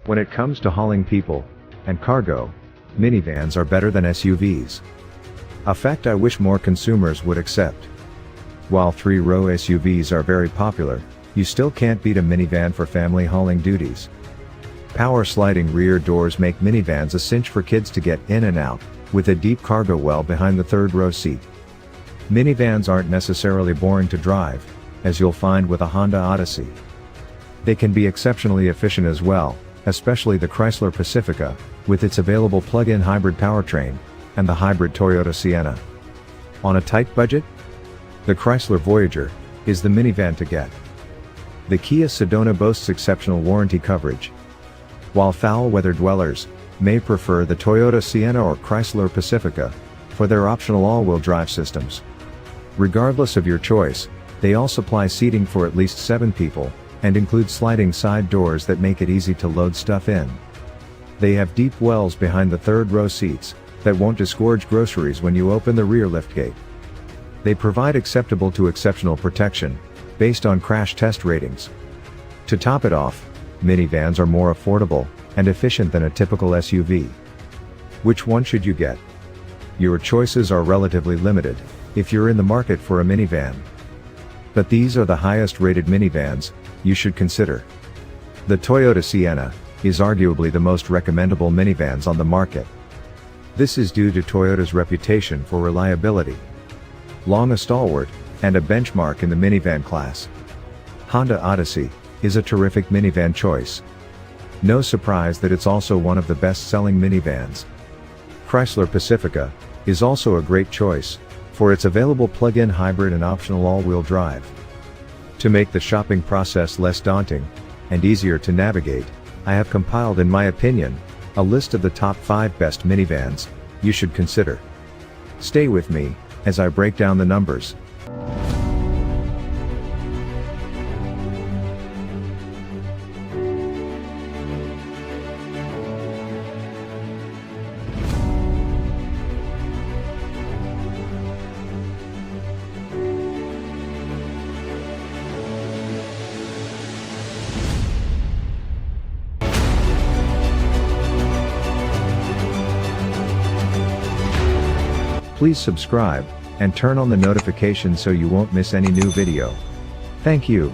When it comes to hauling people and cargo, minivans are better than SUVs. A fact I wish more consumers would accept. While 3-row SUVs are very popular, you still can't beat a minivan for family hauling duties. Power sliding rear doors make minivans a cinch for kids to get in and out, with a deep cargo well behind the 3rd-row seat. Minivans aren't necessarily boring to drive, as you'll find with a Honda Odyssey. They can be exceptionally efficient as well, especially the Chrysler Pacifica, with its available plug-in hybrid powertrain, and the hybrid Toyota Sienna. On a tight budget? The Chrysler Voyager is the minivan to get. The Kia Sedona boasts exceptional warranty coverage, while foul-weather dwellers may prefer the Toyota Sienna or Chrysler Pacifica for their optional all-wheel drive systems. Regardless of your choice, they all supply seating for at least 7 people, and include sliding side doors that make it easy to load stuff in. They have deep wells behind the 3rd-row seats that won't disgorge groceries when you open the rear liftgate. They provide acceptable to exceptional protection, based on crash test ratings. To top it off, minivans are more affordable and efficient than a typical SUV. Which one should you get? Your choices are relatively limited if you're in the market for a minivan. But these are the highest rated minivans you should consider. The Toyota Sienna is arguably the most recommendable minivans on the market. This is due to Toyota's reputation for reliability, long a stalwart, and a benchmark in the minivan class. Honda Odyssey is a terrific minivan choice. No surprise that it's also one of the best-selling minivans. Chrysler Pacifica is also a great choice for its available plug-in hybrid and optional all-wheel drive. To make the shopping process less daunting and easier to navigate, I have compiled, in my opinion, a list of the top 5 best minivans you should consider. Stay with me as I break down the numbers. Please subscribe and turn on the notifications so you won't miss any new video. Thank you.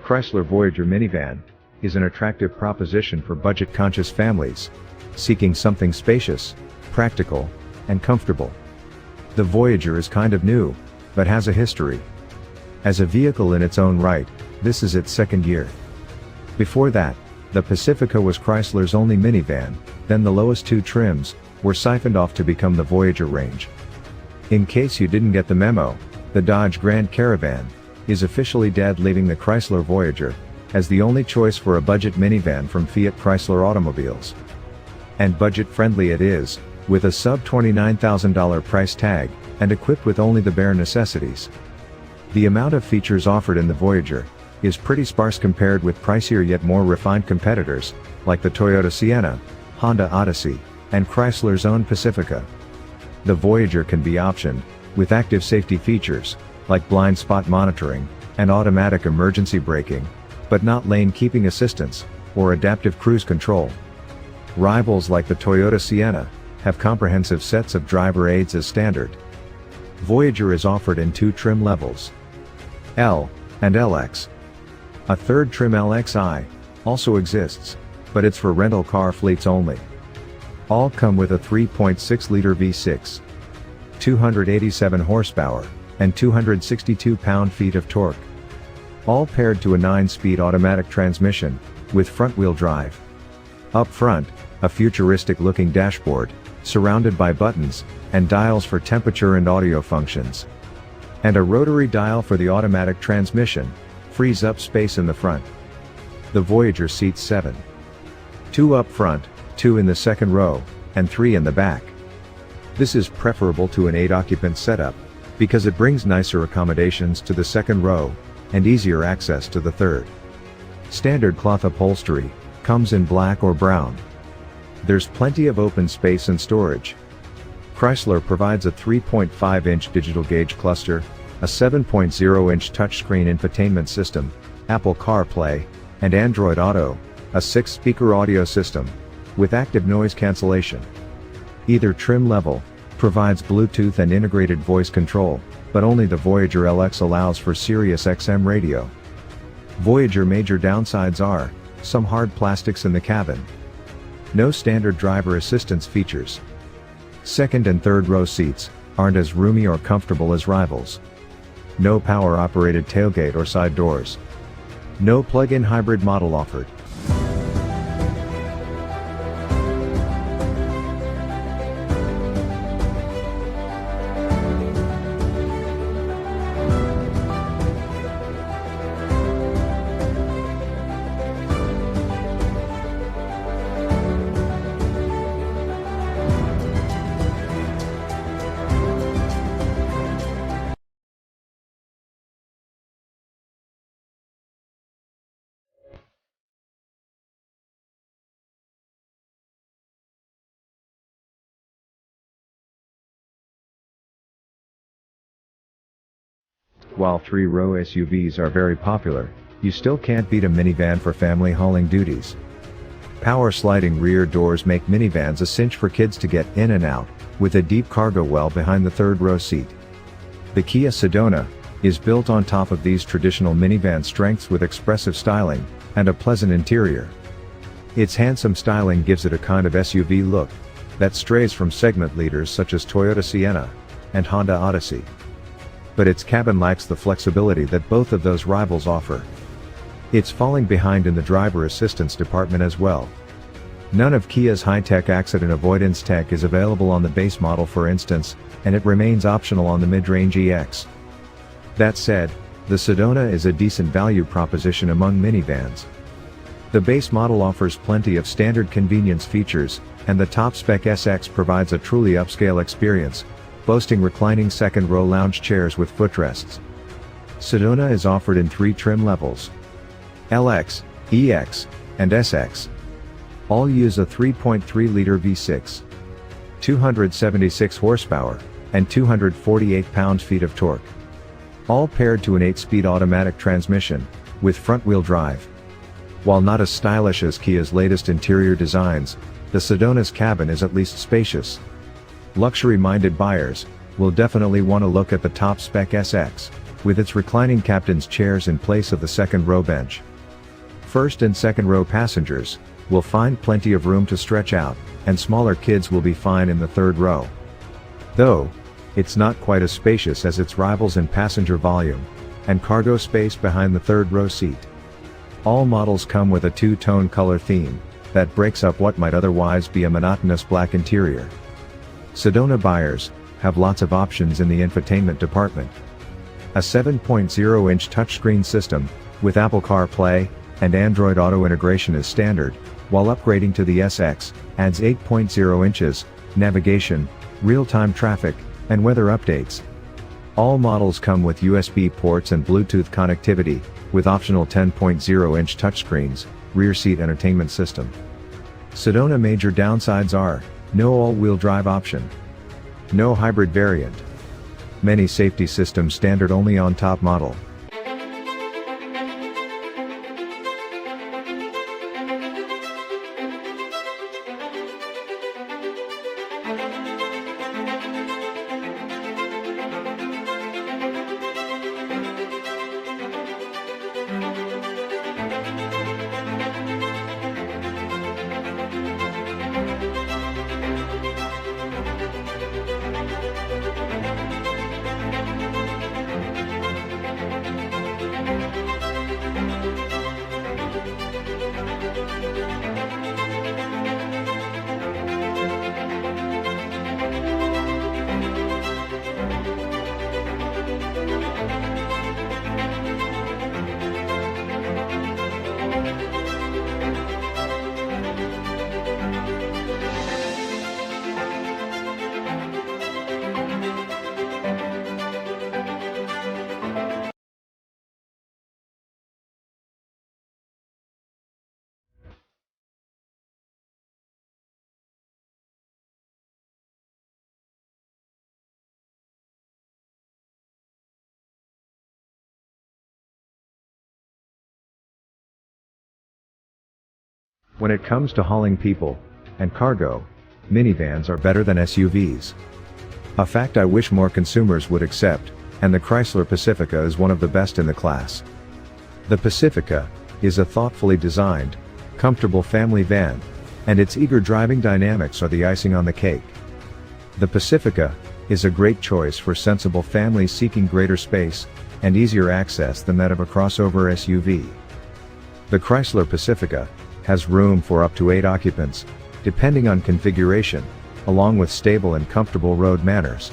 Chrysler Voyager minivan is an attractive proposition for budget-conscious families seeking something spacious, practical, and comfortable. The Voyager is kind of new, but has a history. As a vehicle in its own right, this is its second year. Before that, the Pacifica was Chrysler's only minivan, then the lowest two trims were siphoned off to become the Voyager range. In case you didn't get the memo, the Dodge Grand Caravan is officially dead, leaving the Chrysler Voyager as the only choice for a budget minivan from Fiat Chrysler Automobiles. And budget-friendly it is, with a sub-$29,000 price tag, and equipped with only the bare necessities. The amount of features offered in the Voyager is pretty sparse compared with pricier yet more refined competitors, like the Toyota Sienna, Honda Odyssey, and Chrysler's own Pacifica. The Voyager can be optioned with active safety features, like blind spot monitoring, and automatic emergency braking, but not lane keeping assistance, or adaptive cruise control. Rivals like the Toyota Sienna have comprehensive sets of driver aids as standard. Voyager is offered in two trim levels, L and LX. A third trim LXI also exists, but it's for rental car fleets only. All come with a 3.6-liter V6, 287 horsepower, and 262 pound-feet of torque. All paired to a 9-speed automatic transmission, with front-wheel drive. Up front, a futuristic-looking dashboard, surrounded by buttons and dials for temperature and audio functions. And a rotary dial for the automatic transmission, frees up space in the front. The Voyager seats 7. 2 up front, 2 in the second row, and 3 in the back. This is preferable to an 8-occupant setup, because it brings nicer accommodations to the second row, and easier access to the third. Standard cloth upholstery comes in black or brown. There's plenty of open space and storage. Chrysler provides a 3.5-inch digital gauge cluster, a 7.0-inch touchscreen infotainment system, Apple CarPlay, and Android Auto, a 6-speaker audio system, with active noise cancellation. Either trim level provides Bluetooth and integrated voice control, but only the Voyager LX allows for Sirius XM radio. Voyager major downsides are some hard plastics in the cabin. No standard driver assistance features. Second and third row seats aren't as roomy or comfortable as rivals. No power-operated tailgate or side doors. No plug-in hybrid model offered. While 3-row SUVs are very popular, you still can't beat a minivan for family hauling duties. Power sliding rear doors make minivans a cinch for kids to get in and out, with a deep cargo well behind the third row seat. The Kia Sedona is built on top of these traditional minivan strengths with expressive styling and a pleasant interior. Its handsome styling gives it a kind of SUV look that strays from segment leaders such as Toyota Sienna and Honda Odyssey. But its cabin lacks the flexibility that both of those rivals offer. It's falling behind in the driver assistance department as well. None of Kia's high-tech accident avoidance tech is available on the base model, for instance, and it remains optional on the mid-range EX. That said, the Sedona is a decent value proposition among minivans. The base model offers plenty of standard convenience features, and the top-spec SX provides a truly upscale experience, boasting reclining second-row lounge chairs with footrests. Sedona is offered in 3 trim levels: LX, EX, and SX. All use a 3.3-liter V6, 276 horsepower, and 248 pound-feet of torque. All paired to an 8-speed automatic transmission, with front-wheel drive. While not as stylish as Kia's latest interior designs, the Sedona's cabin is at least spacious. Luxury-minded buyers will definitely want to look at the top-spec SX. with its reclining captain's chairs in place of the second row bench. First and second row passengers will find plenty of room to stretch out, and smaller kids will be fine in the third row. Though, it's not quite as spacious as its rivals in passenger volume and cargo space behind the third row seat. All models come with a two-tone color theme that breaks up what might otherwise be a monotonous black interior. Sedona buyers have lots of options in the infotainment department. A 7.0-inch touchscreen system with Apple CarPlay and Android Auto integration is standard, while upgrading to the SX adds 8.0 inches, navigation, real-time traffic, and weather updates. All models come with USB ports and Bluetooth connectivity, with optional 10.0-inch touchscreens, rear seat entertainment system. Sedona major downsides are: no all-wheel drive option, no hybrid variant, many safety systems standard only on top model. When it comes to hauling people and cargo, minivans are better than SUVs. A fact I wish more consumers would accept, and the Chrysler Pacifica is one of the best in the class. The Pacifica is a thoughtfully designed, comfortable family van, and its eager driving dynamics are the icing on the cake. The Pacifica is a great choice for sensible families seeking greater space and easier access than that of a crossover SUV. The Chrysler Pacifica has room for up to 8 occupants, depending on configuration, along with stable and comfortable road manners.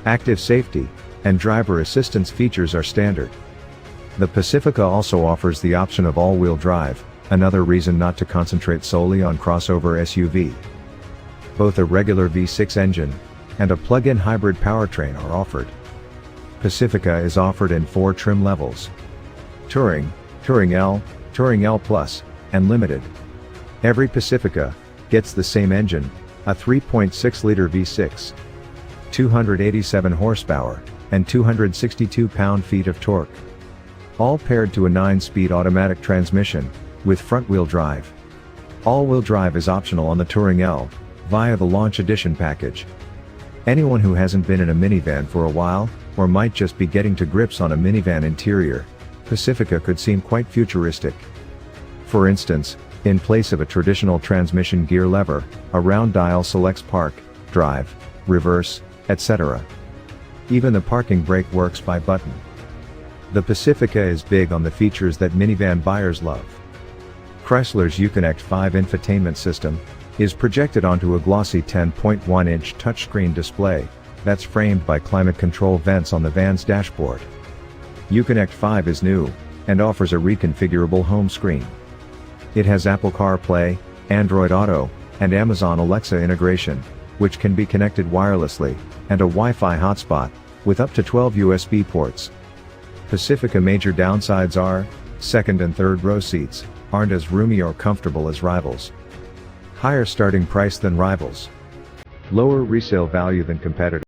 Active safety and driver assistance features are standard. The Pacifica also offers the option of all-wheel drive, another reason not to concentrate solely on crossover SUV. Both a regular V6 engine and a plug-in hybrid powertrain are offered. Pacifica is offered in 4 trim levels: Touring, Touring L, Touring L Plus, and Limited. Every Pacifica gets the same engine, a 3.6-liter V6, 287 horsepower, and 262 pound-feet of torque. All paired to a 9-speed automatic transmission, with front-wheel drive. All-wheel drive is optional on the Touring L, via the Launch Edition package. Anyone who hasn't been in a minivan for a while, or might just be getting to grips on a minivan interior, Pacifica could seem quite futuristic. For instance, in place of a traditional transmission gear lever, a round dial selects park, drive, reverse, etc. Even the parking brake works by button. The Pacifica is big on the features that minivan buyers love. Chrysler's Uconnect 5 infotainment system is projected onto a glossy 10.1-inch touchscreen display that's framed by climate control vents on the van's dashboard. Uconnect 5 is new and offers a reconfigurable home screen. It has Apple CarPlay, Android Auto, and Amazon Alexa integration, which can be connected wirelessly, and a Wi-Fi hotspot, with up to 12 USB ports. Pacifica major downsides are: second and third row seats aren't as roomy or comfortable as rivals. Higher starting price than rivals. Lower resale value than competitors.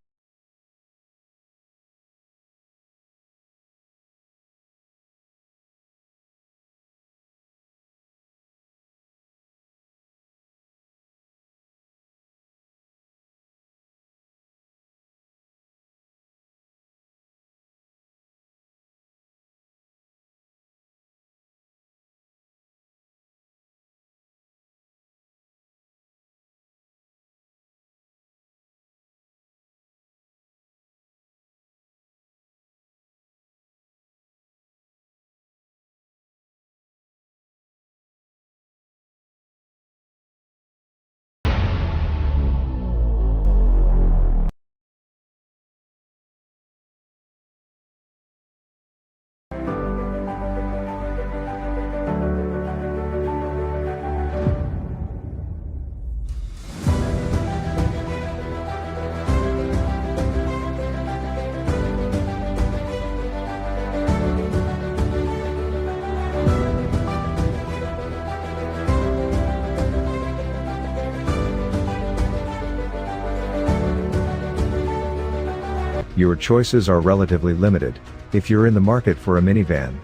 Your choices are relatively limited, if you're in the market for a minivan.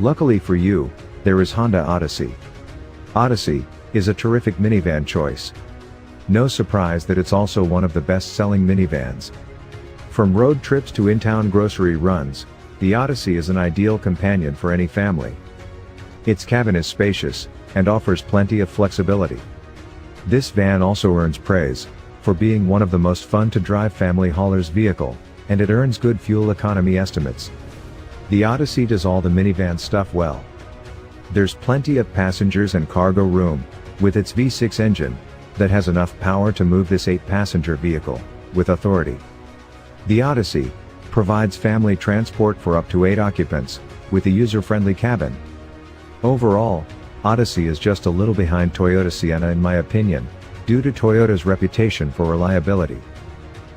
Luckily for you, there is Honda Odyssey. Odyssey is a terrific minivan choice. No surprise that it's also one of the best-selling minivans. From road trips to in-town grocery runs, the Odyssey is an ideal companion for any family. Its cabin is spacious, and offers plenty of flexibility. This van also earns praise for being one of the most fun-to-drive family haulers vehicle, and it earns good fuel economy estimates. The Odyssey does all the minivan stuff well. There's plenty of passengers and cargo room, with its V6 engine, that has enough power to move this 8-passenger vehicle, with authority. The Odyssey provides family transport for up to 8 occupants, with a user-friendly cabin. Overall, Odyssey is just a little behind Toyota Sienna in my opinion, due to Toyota's reputation for reliability.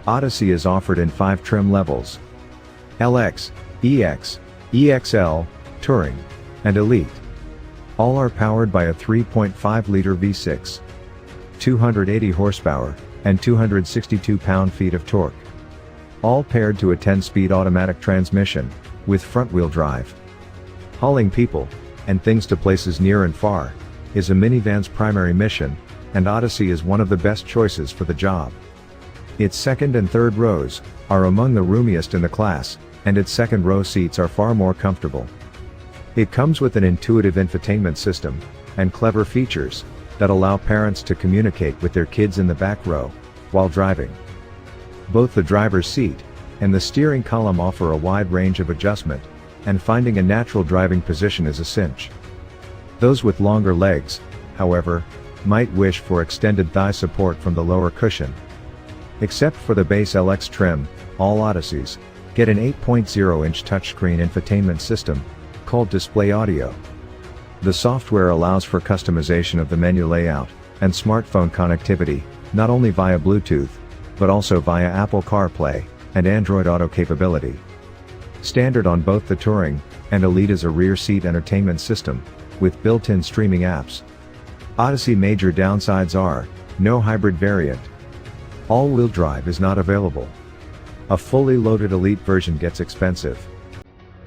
Odyssey is offered in 5 trim levels: LX, EX, EXL, Touring, and Elite. All are powered by a 3.5-liter V6, 280 horsepower, and 262 pound-feet of torque. All paired to a 10-speed automatic transmission, with front-wheel drive. Hauling people and things to places near and far is a minivan's primary mission, and Odyssey is one of the best choices for the job. Its second and third rows are among the roomiest in the class, and its second row seats are far more comfortable. It comes with an intuitive infotainment system and clever features that allow parents to communicate with their kids in the back row while driving. Both the driver's seat and the steering column offer a wide range of adjustment, and finding a natural driving position is a cinch. Those with longer legs, however, might wish for extended thigh support from the lower cushion. Except for the base LX trim, all Odysseys get an 8.0-inch touchscreen infotainment system, called Display Audio. The software allows for customization of the menu layout, and smartphone connectivity, not only via Bluetooth, but also via Apple CarPlay, and Android Auto capability. Standard on both the Touring and Elite is a rear seat entertainment system, with built-in streaming apps. Odyssey major downsides are: no hybrid variant. All-wheel drive is not available. A fully loaded Elite version gets expensive.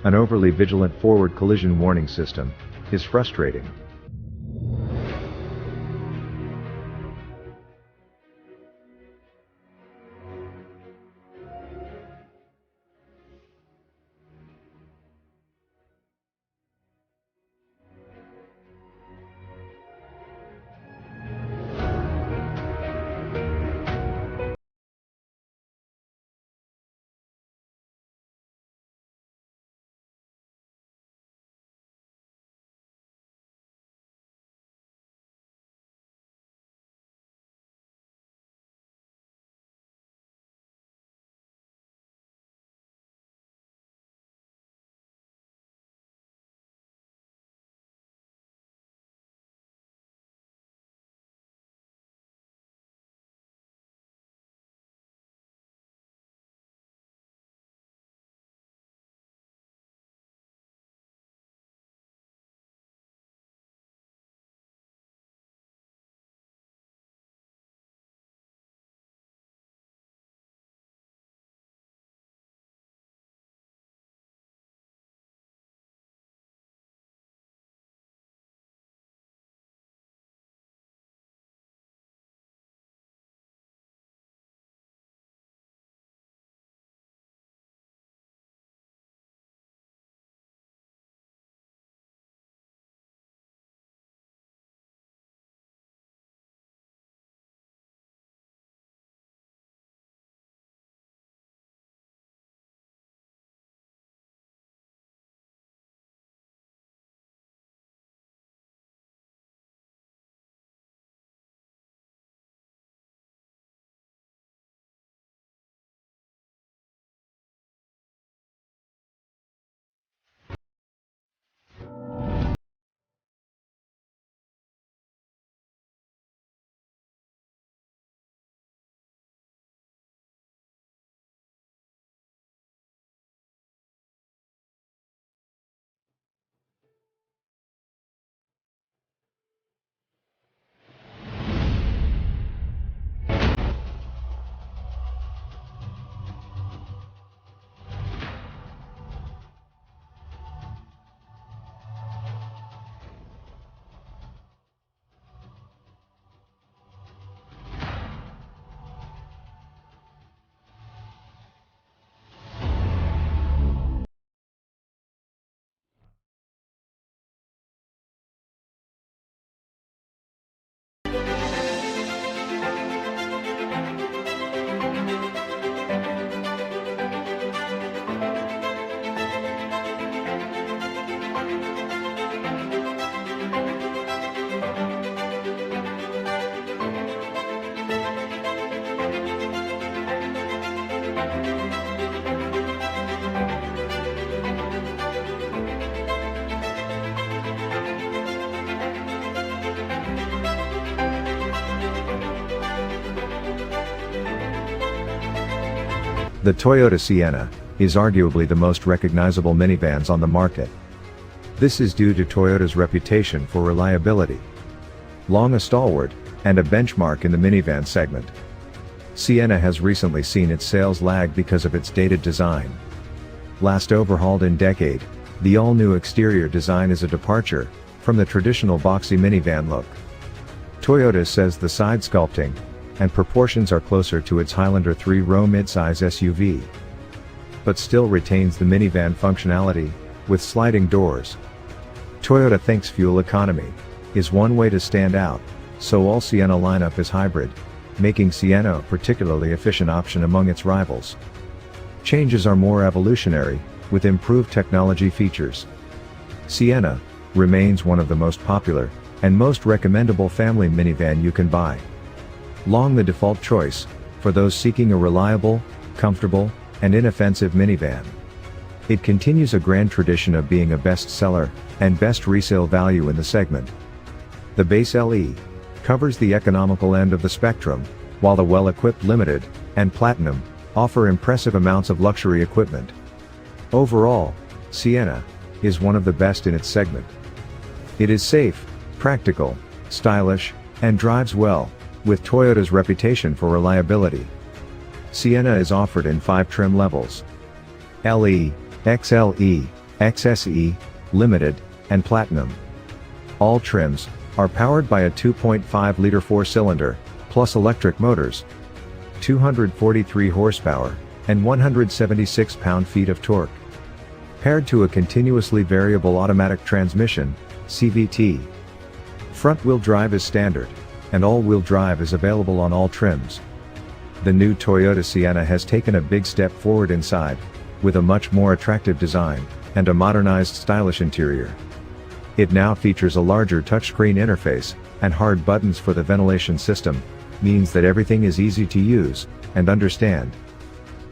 An overly vigilant forward collision warning system is frustrating. The Toyota Sienna is arguably the most recognizable minivans on the market. This is due to Toyota's reputation for reliability, long a stalwart, and a benchmark in the minivan segment. Sienna has recently seen its sales lag because of its dated design. Last overhauled in decade, the all-new exterior design is a departure from the traditional boxy minivan look. Toyota says the side sculpting and proportions are closer to its Highlander 3-row midsize SUV, but still retains the minivan functionality with sliding doors. Toyota thinks fuel economy is one way to stand out, so all Sienna lineup is hybrid, making Sienna a particularly efficient option among its rivals. Changes are more evolutionary, with improved technology features. Sienna remains one of the most popular and most recommendable family minivan you can buy. Long the default choice for those seeking a reliable, comfortable, and inoffensive minivan. It continues a grand tradition of being a bestseller and best resale value in the segment. The base LE covers the economical end of the spectrum, while the well-equipped Limited and Platinum offer impressive amounts of luxury equipment. Overall, Sienna is one of the best in its segment. It is safe, practical, stylish, and drives well, with Toyota's reputation for reliability. Sienna is offered in 5 trim levels: LE, XLE, XSE, Limited, and Platinum. All trims are powered by a 2.5-liter 4-cylinder, plus electric motors, 243 horsepower, and 176 pound-feet of torque. Paired to a continuously variable automatic transmission, CVT. Front-wheel drive is standard, and all-wheel drive is available on all trims. The new Toyota Sienna has taken a big step forward inside, with a much more attractive design, and a modernized stylish interior. It now features a larger touchscreen interface, and hard buttons for the ventilation system, means that everything is easy to use and understand.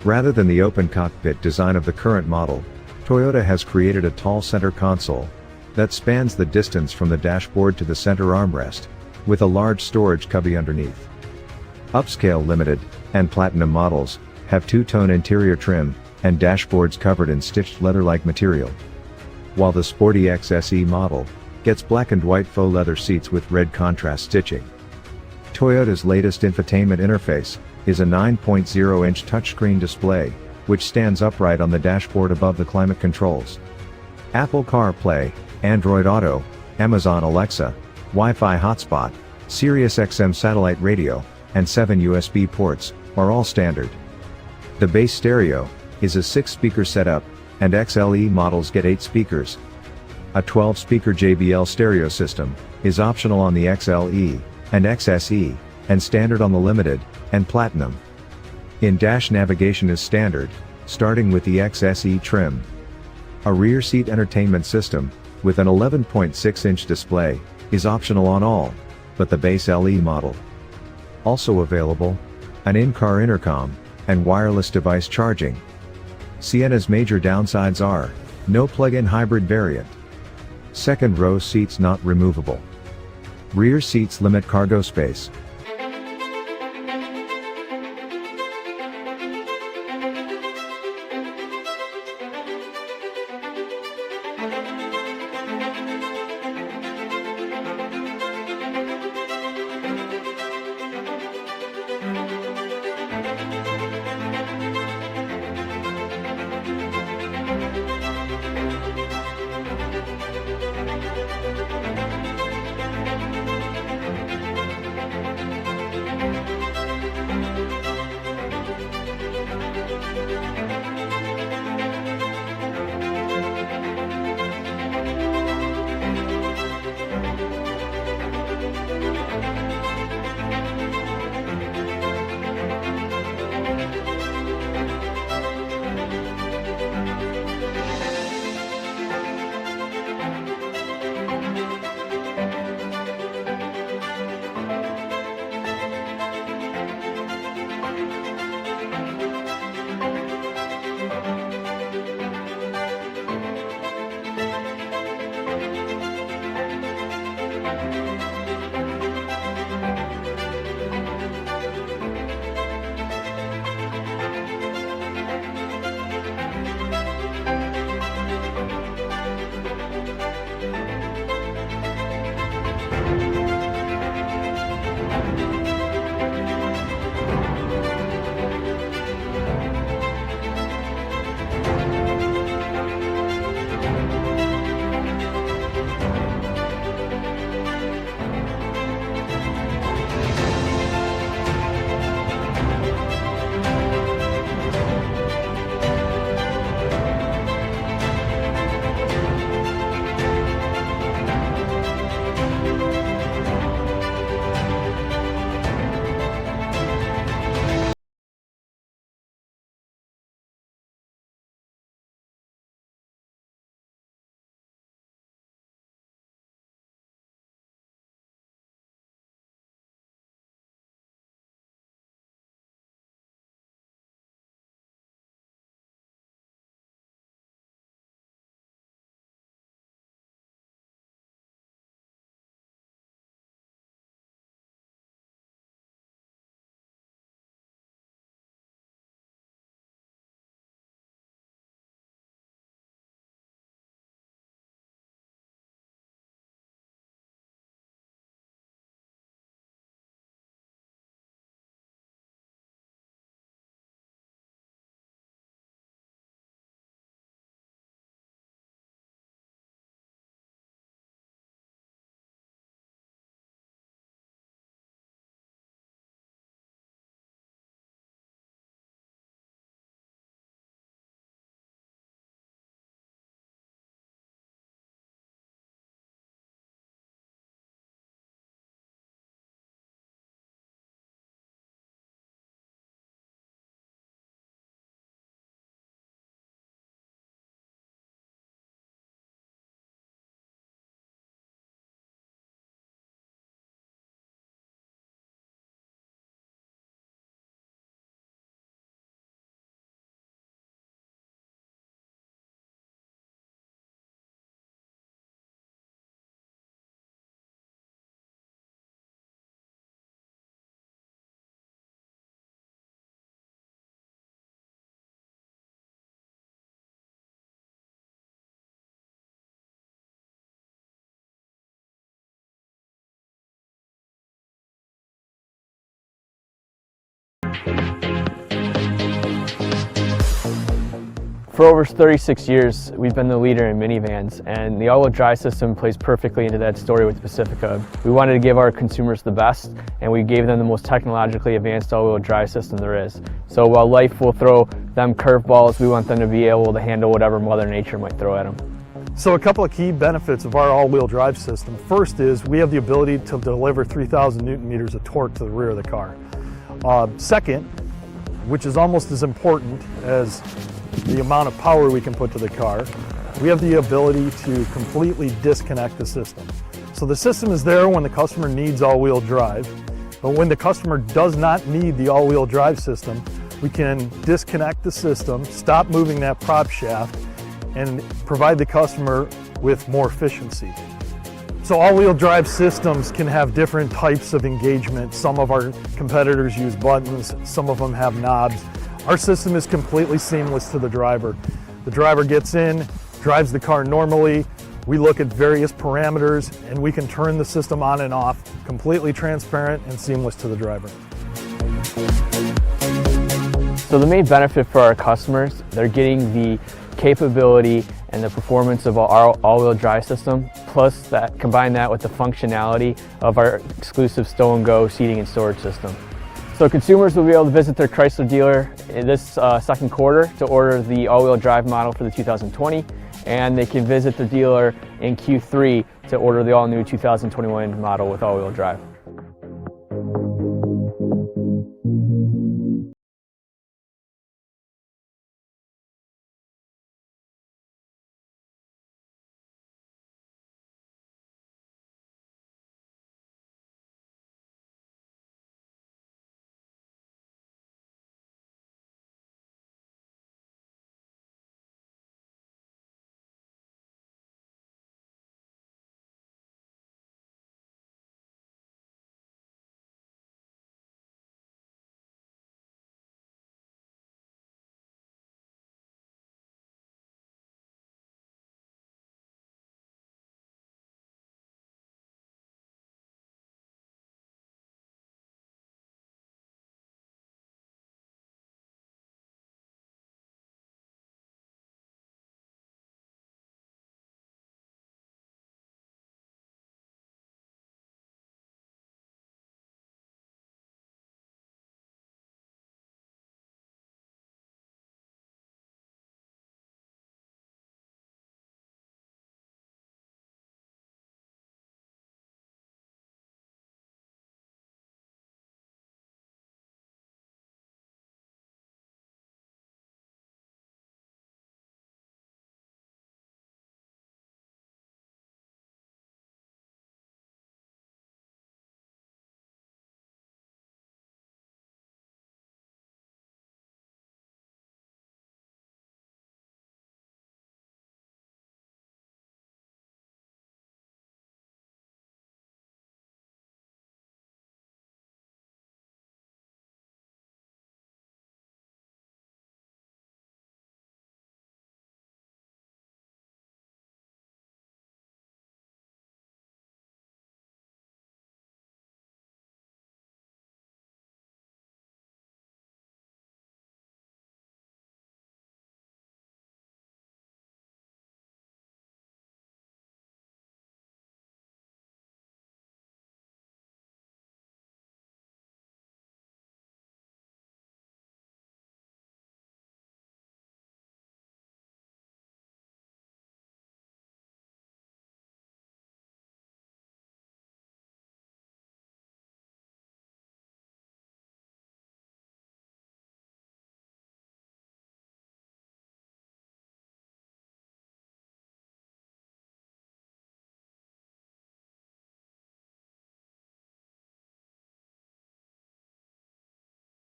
Rather than the open cockpit design of the current model, Toyota has created a tall center console that spans the distance from the dashboard to the center armrest, with a large storage cubby underneath. Upscale Limited and Platinum models have two-tone interior trim and dashboards covered in stitched leather-like material, while the sporty XSE model gets black and white faux leather seats with red contrast stitching. Toyota's latest infotainment interface is a 9.0-inch touchscreen display, which stands upright on the dashboard above the climate controls. Apple CarPlay, Android Auto, Amazon Alexa, Wi-Fi hotspot, Sirius XM satellite radio, and 7 USB ports are all standard. The base stereo is a 6-speaker setup, and XLE models get 8 speakers. A 12-speaker JBL stereo system is optional on the XLE and XSE, and standard on the Limited and Platinum. In-dash navigation is standard, starting with the XSE trim. A rear seat entertainment system, with an 11.6-inch display, is optional on all, but the base LE model. Also available, an in-car intercom, and wireless device charging. Sienna's major downsides are, no plug-in hybrid variant. Second row seats not removable. Rear seats limit cargo space. For over 36 years, we've been the leader in minivans, and the all-wheel drive system plays perfectly into that story with Pacifica. We wanted to give our consumers the best, and we gave them the most technologically advanced all-wheel drive system there is. So while life will throw them curveballs, we want them to be able to handle whatever Mother Nature might throw at them. So a couple of key benefits of our all-wheel drive system. First is we have the ability to deliver 3,000 Newton meters of torque to the rear of the car. Second, which is almost as important as the amount of power we can put to the car, we have the ability to completely disconnect the system. So the system is there when the customer needs all-wheel drive, but when the customer does not need the all-wheel drive system, we can disconnect the system, stop moving that prop shaft, and provide the customer with more efficiency. So all-wheel drive systems can have different types of engagement. Some of our competitors use buttons, some of them have knobs. Our system is completely seamless to the driver. The driver gets in, drives the car normally. We look at various parameters and we can turn the system on and off, completely transparent and seamless to the driver. So the main benefit for our customers, they're getting the capability and the performance of our all-wheel drive system, plus combine that with the functionality of our exclusive Stow and Go seating and storage system. So consumers will be able to visit their Chrysler dealer in this second quarter to order the all-wheel drive model for the 2020, and they can visit the dealer in Q3 to order the all-new 2021 model with all-wheel drive.